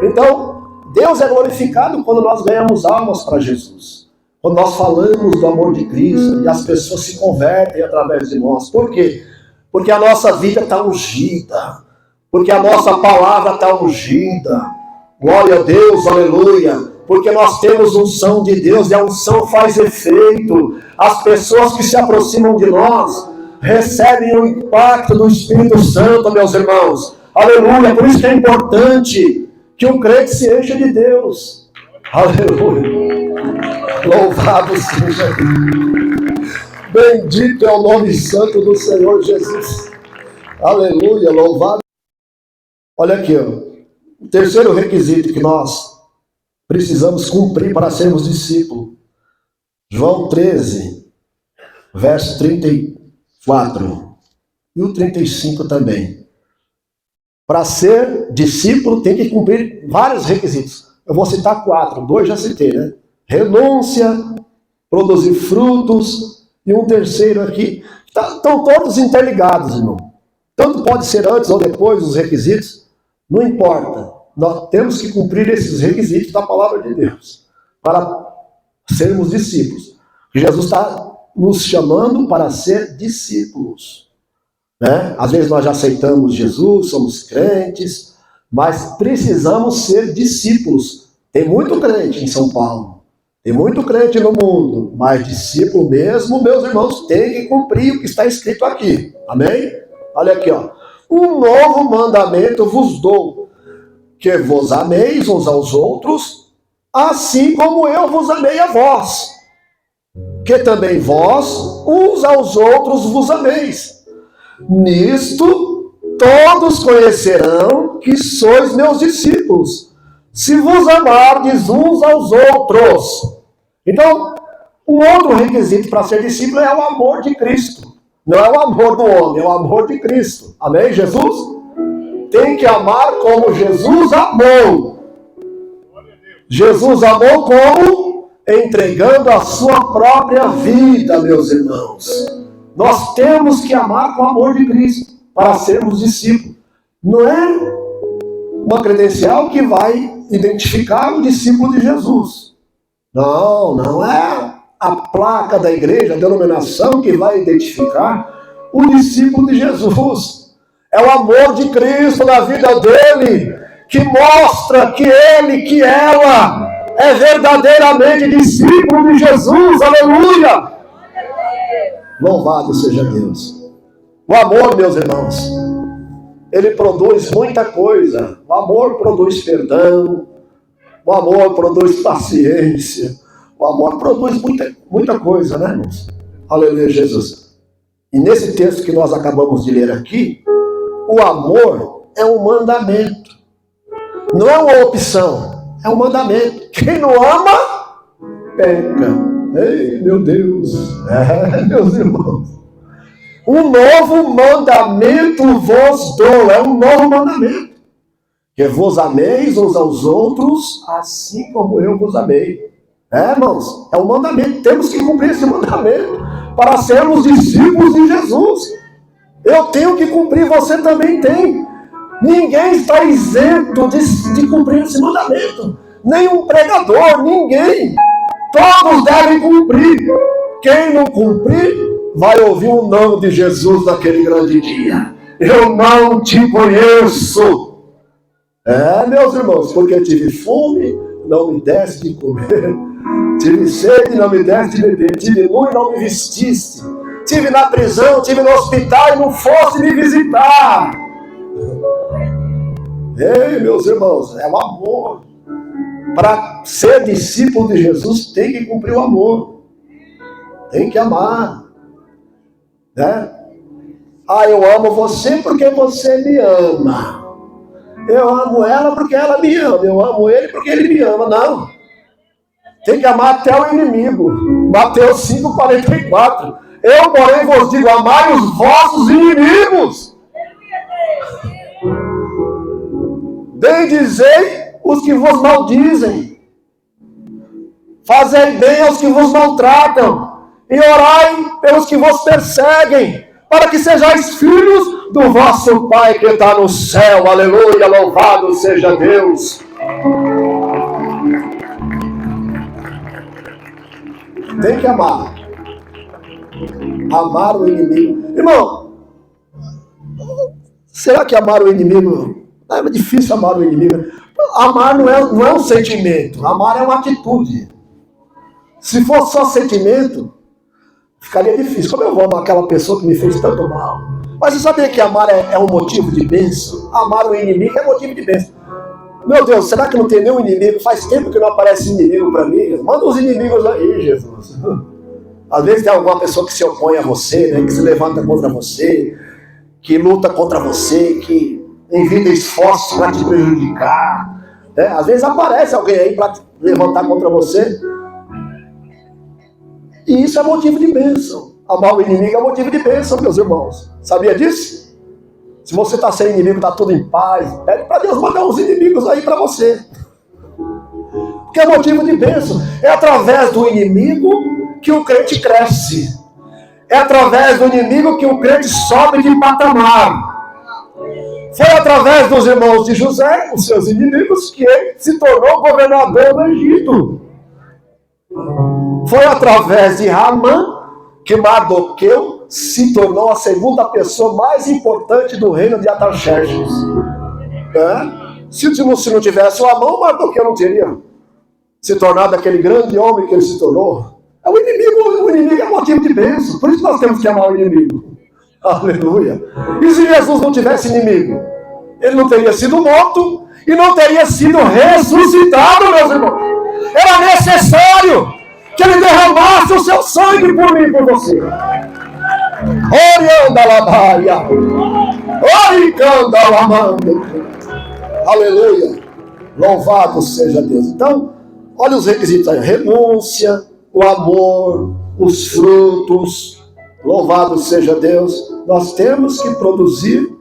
Então, Deus é glorificado quando nós ganhamos almas para Jesus. Quando nós falamos do amor de Cristo e as pessoas se convertem através de nós. Por quê? Porque a nossa vida está ungida. Porque a nossa palavra está ungida. Glória a Deus, aleluia. Porque nós temos unção de Deus e a unção faz efeito. As pessoas que se aproximam de nós recebem o impacto do Espírito Santo, meus irmãos. Aleluia. Por isso que é importante que o crente se encha de Deus. Aleluia. Louvado seja Deus. Bendito é o nome santo do Senhor Jesus. Aleluia, louvado. Olha aqui, ó. O terceiro requisito que nós precisamos cumprir para sermos discípulos. João 13, verso 34 e o 35 também. Para ser discípulo tem que cumprir vários requisitos. Eu vou citar 4, 2 já citei, né? Renúncia, produzir frutos e um terceiro aqui. Estão todos interligados, irmão. Tanto pode ser antes ou depois os requisitos, não importa. Nós temos que cumprir esses requisitos da palavra de Deus para sermos discípulos. Jesus está nos chamando para ser discípulos. Né? Às vezes nós já aceitamos Jesus, somos crentes, mas precisamos ser discípulos. Tem muito crente em São Paulo, tem muito crente no mundo, mas discípulo mesmo, meus irmãos, tem que cumprir o que está escrito aqui. Amém? Olha aqui, ó. Um novo mandamento vos dou, que vos ameis uns aos outros, assim como eu vos amei a vós. Que também vós, uns aos outros, vos ameis. Nisto, todos conhecerão que sois meus discípulos, se vos amardes uns aos outros. Então, um outro requisito para ser discípulo é o amor de Cristo. Não é o amor do homem, é o amor de Cristo. Amém, Jesus? Tem que amar como Jesus amou. Jesus amou como? Entregando a sua própria vida, meus irmãos. Nós temos que amar com o amor de Cristo para sermos discípulos. Não é uma credencial que vai identificar o discípulo de Jesus. Não é a placa da igreja, a denominação que vai identificar o discípulo de Jesus. É o amor de Cristo na vida dele que mostra que ele, que ela é verdadeiramente discípulo de Jesus. Aleluia! Louvado seja Deus. O amor, meus irmãos, ele produz muita coisa. O amor produz perdão, o amor produz paciência, o amor produz muita coisa, né, irmãos? Aleluia, Jesus. E nesse texto que nós acabamos de ler aqui, o amor é um mandamento. Não é uma opção, é um mandamento. Quem não ama, peca. Ei, meu Deus. Meus irmãos. Um novo mandamento vos dou. É um novo mandamento. Que vos ameis uns aos outros, assim como eu vos amei. Irmãos, é um mandamento. Temos que cumprir esse mandamento para sermos discípulos de Jesus. Eu tenho que cumprir, você também tem. Ninguém está isento de cumprir esse mandamento. Nenhum pregador, ninguém. Todos devem cumprir. Quem não cumprir, vai ouvir o nome de Jesus naquele grande dia. Eu não te conheço. Meus irmãos, porque tive fome, não me deste de comer. Tive sede, não me deste de beber. Tive nu e não me vestiste. Tive na prisão, tive no hospital e não fosse me visitar. Ei, meus irmãos, é o amor. Para ser discípulo de Jesus, tem que cumprir o amor. Tem que amar. Né? Eu amo você porque você me ama. Eu amo ela porque ela me ama. Eu amo ele porque ele me ama. Não. Tem que amar até o inimigo. Mateus 5,44. Eu, porém, vos digo, amai os vossos inimigos. Bendizei os que vos maldizem. Fazei bem aos que vos maltratam. E orai pelos que vos perseguem, para que sejais filhos do vosso Pai que está no céu. Aleluia, louvado seja Deus. Tem que amar. Amar o inimigo. Irmão, será que amar o inimigo... É difícil amar o inimigo. Amar não é um sentimento. Amar é uma atitude. Se fosse só sentimento, ficaria difícil. Como eu vou amar aquela pessoa que me fez tanto mal? Mas você sabia que amar é um motivo de bênção? Amar o inimigo é motivo de bênção. Meu Deus, será que não tem nenhum inimigo? Faz tempo que não aparece inimigo para mim. Manda os inimigos aí, Jesus. Às vezes tem alguma pessoa que se opõe a você, né, que se levanta contra você, que luta contra você, que envia esforços para te prejudicar. Né? Às vezes aparece alguém aí para levantar contra você. E isso é motivo de bênção. Amar o inimigo é motivo de bênção, meus irmãos. Sabia disso? Se você está sem inimigo, está tudo em paz, pede para Deus mandar uns inimigos aí para você. Porque é motivo de bênção. É através do inimigo que o crente cresce. É através do inimigo que o crente sobe de patamar. Foi através dos irmãos de José, os seus inimigos, que ele se tornou governador do Egito. Foi através de Ramã que Mardoqueu se tornou a segunda pessoa mais importante do reino de Artaxerxes. Se não tivesse o Amã, Mardoqueu não teria se tornado aquele grande homem que ele se tornou. O inimigo é motivo de bênção. Por isso nós temos que amar o inimigo. Aleluia. E se Jesus não tivesse inimigo? Ele não teria sido morto e não teria sido ressuscitado, meus irmãos. Era necessário que ele derramasse o seu sangue por mim e por você. Aleluia. Louvado seja Deus. Então, olha os requisitos aí. Renúncia, o amor, os frutos. Louvado seja Deus. Nós temos que produzir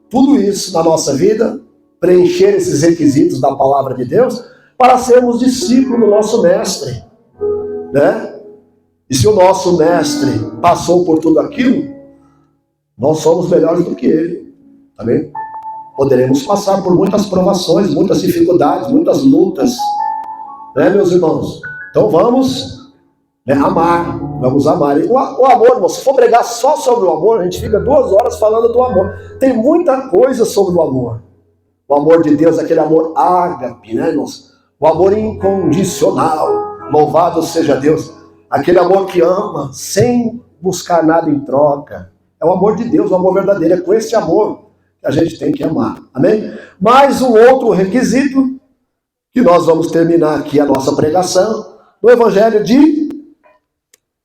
tudo isso na nossa vida, preencher esses requisitos da palavra de Deus, para sermos discípulos do nosso mestre. Né? E se o nosso mestre passou por tudo aquilo, nós somos melhores do que ele. Amém? Poderemos passar por muitas provações, muitas dificuldades, muitas lutas. Né, meus irmãos? Então vamos amar. Vamos amar. O amor, irmão, se for pregar só sobre o amor, a gente fica 2 horas falando do amor. Tem muita coisa sobre o amor. O amor de Deus, aquele amor ágape, né, irmãos? O amor incondicional. Louvado seja Deus. Aquele amor que ama sem buscar nada em troca. É o amor de Deus, o amor verdadeiro. É com esse amor que a gente tem que amar. Amém? Mais um outro requisito, que nós vamos terminar aqui a nossa pregação, no Evangelho de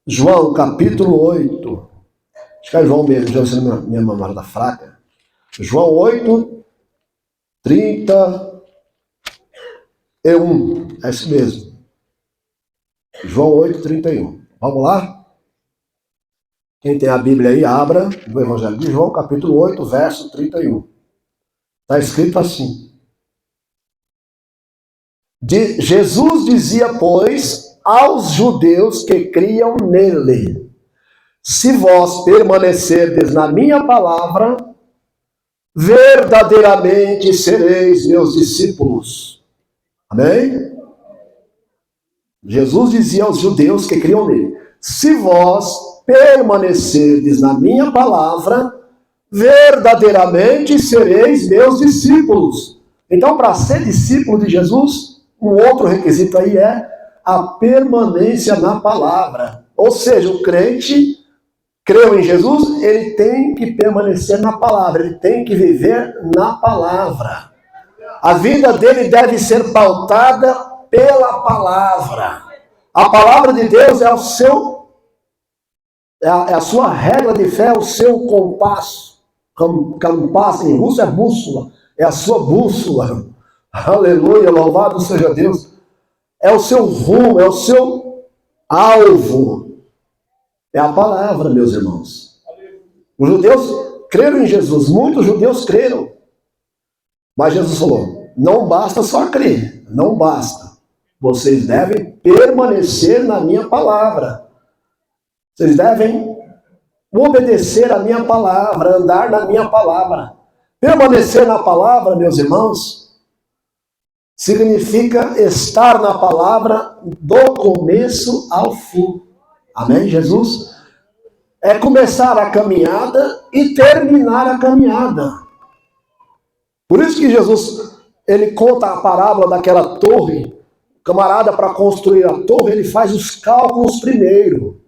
João, capítulo 8. Acho que é João mesmo, já sei minha memória da fraca. João 8, 31. É isso mesmo. João 8, 31. Vamos lá? Quem tem a Bíblia aí, abra no Evangelho de João, capítulo 8, verso 31. Está escrito assim. Jesus dizia, pois, aos judeus que criam nele: se vós permanecerdes na minha palavra, verdadeiramente sereis meus discípulos. Amém? Jesus dizia aos judeus que criam nele: se vós permanecerdes na minha palavra, verdadeiramente sereis meus discípulos. Então, para ser discípulo de Jesus, um outro requisito aí é a permanência na palavra. Ou seja, o crente creu em Jesus, ele tem que permanecer na palavra, ele tem que viver na palavra. A vida dele deve ser pautada pela palavra. A palavra de Deus é a sua regra de fé, é o seu compasso. Compasso em russo é bússola, é a sua bússola. Aleluia, louvado seja Deus. É o seu rumo, é o seu alvo. É a palavra, meus irmãos. Os judeus creram em Jesus, muitos judeus creram. Mas Jesus falou, não basta só crer, não basta. Vocês devem permanecer na minha palavra. Vocês devem obedecer a minha palavra, andar na minha palavra. Permanecer na palavra, meus irmãos, significa estar na palavra do começo ao fim. Amém, Jesus? É começar a caminhada e terminar a caminhada. Por isso que Jesus, ele conta a parábola daquela torre. O camarada, para construir a torre, ele faz os cálculos primeiro,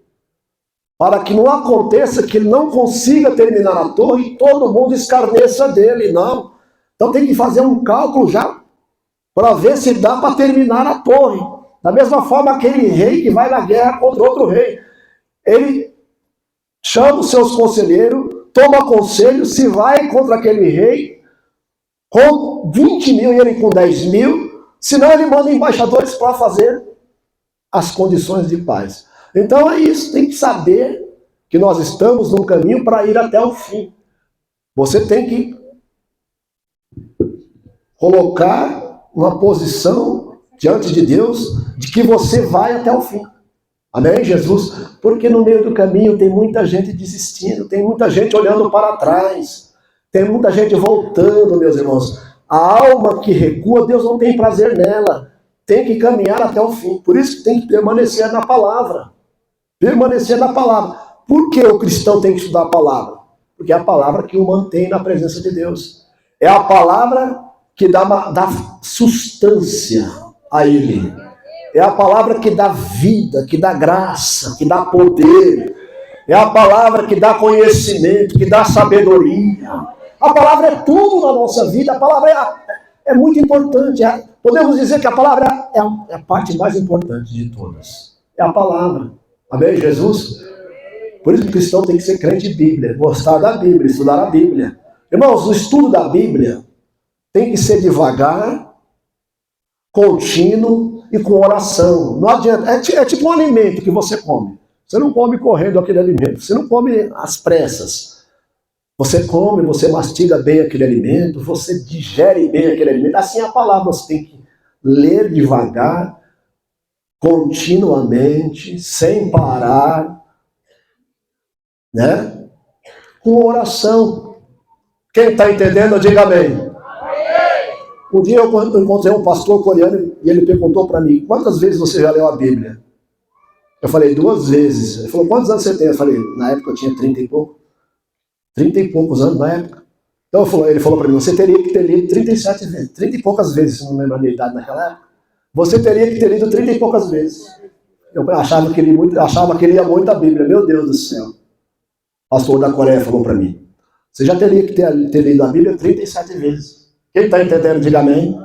para que não aconteça que ele não consiga terminar a torre e todo mundo escarneça dele, não. Então tem que fazer um cálculo já, para ver se dá para terminar a torre. Da mesma forma, aquele rei que vai na guerra contra outro rei, ele chama os seus conselheiros, toma conselho, se vai contra aquele rei com 20 mil e ele com 10 mil, senão ele manda embaixadores para fazer as condições de paz. Então é isso, tem que saber que nós estamos num caminho para ir até o fim. Você tem que colocar uma posição diante de Deus de que você vai até o fim. Amém, Jesus? Porque no meio do caminho tem muita gente desistindo, tem muita gente olhando para trás, tem muita gente voltando, meus irmãos. A alma que recua, Deus não tem prazer nela. Tem que caminhar até o fim. Por isso que tem que permanecer na palavra. Permanecer na palavra. Por que o cristão tem que estudar a palavra? Porque é a palavra que o mantém na presença de Deus. É a palavra que dá sustância a ele. É a palavra que dá vida, que dá graça, que dá poder. É a palavra que dá conhecimento, que dá sabedoria. A palavra é tudo na nossa vida. A palavra é muito importante. Podemos dizer que a palavra é a parte mais importante de todas. É a palavra. Amém, Jesus? Por isso que o cristão tem que ser crente de Bíblia, gostar da Bíblia, estudar a Bíblia. Irmãos, o estudo da Bíblia tem que ser devagar, contínuo e com oração. Não adianta. É tipo um alimento que você come. Você não come correndo aquele alimento. Você não come às pressas. Você come, você mastiga bem aquele alimento, você digere bem aquele alimento. Assim a palavra você tem que ler devagar, continuamente, sem parar, né? Com oração. Quem está entendendo, diga amém. Um dia eu encontrei um pastor coreano e ele perguntou para mim: quantas vezes você já leu a Bíblia? Eu falei: 2 vezes. Ele falou: quantos anos você tem? Eu falei: na época eu tinha 30 e pouco. 30 e poucos anos na época. Então ele falou para mim: você teria que ter lido 37 vezes. 30 e poucas vezes, se não lembro a minha idade naquela época. Você teria que ter lido 30 e poucas vezes. Eu achava que ele lia muito a Bíblia. Meu Deus do céu. O pastor da Coreia falou para mim: você já teria que ter lido a Bíblia 37 vezes. Quem está entendendo, diga amém.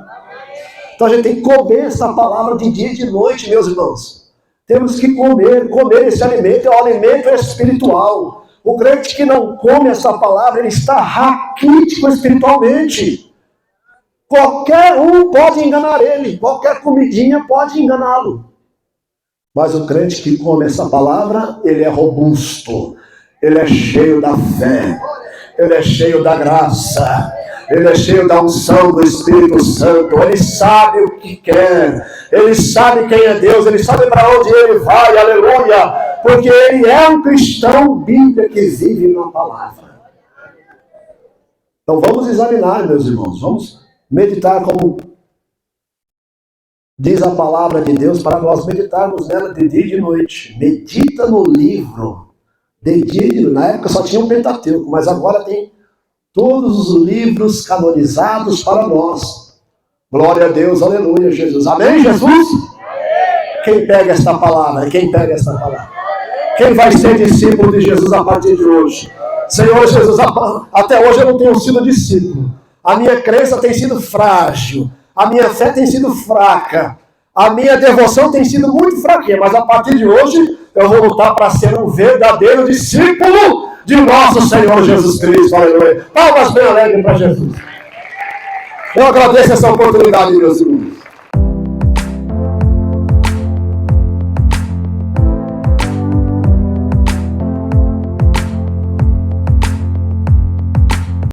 Então a gente tem que comer essa palavra de dia e de noite, meus irmãos. Temos que comer esse alimento, é um alimento espiritual. O crente que não come essa palavra, ele está raquítico espiritualmente. Qualquer um pode enganar ele, qualquer comidinha pode enganá-lo. Mas o crente que come essa palavra, ele é robusto, ele é cheio da fé, ele é cheio da graça, ele é cheio da unção do Espírito Santo, ele sabe o que quer, ele sabe quem é Deus, ele sabe para onde ele vai, aleluia, porque ele é um cristão bíblico que vive na palavra. Então vamos examinar, meus irmãos, vamos meditar como diz a palavra de Deus, para nós meditarmos nela de dia e de noite. Medita no livro, de dia e de noite. Na época só tinha um Pentateuco, mas agora tem todos os livros canonizados para nós. Glória a Deus, aleluia, Jesus. Amém, Jesus? Quem pega esta palavra? Quem pega esta palavra? Quem vai ser discípulo de Jesus a partir de hoje? Senhor Jesus, até hoje eu não tenho sido discípulo. A minha crença tem sido frágil. A minha fé tem sido fraca. A minha devoção tem sido muito fraquinha. Mas a partir de hoje eu vou lutar para ser um verdadeiro discípulo de nosso Senhor Jesus Cristo. Aleluia. Palmas bem alegres para Jesus. Eu agradeço essa oportunidade, meus irmãos.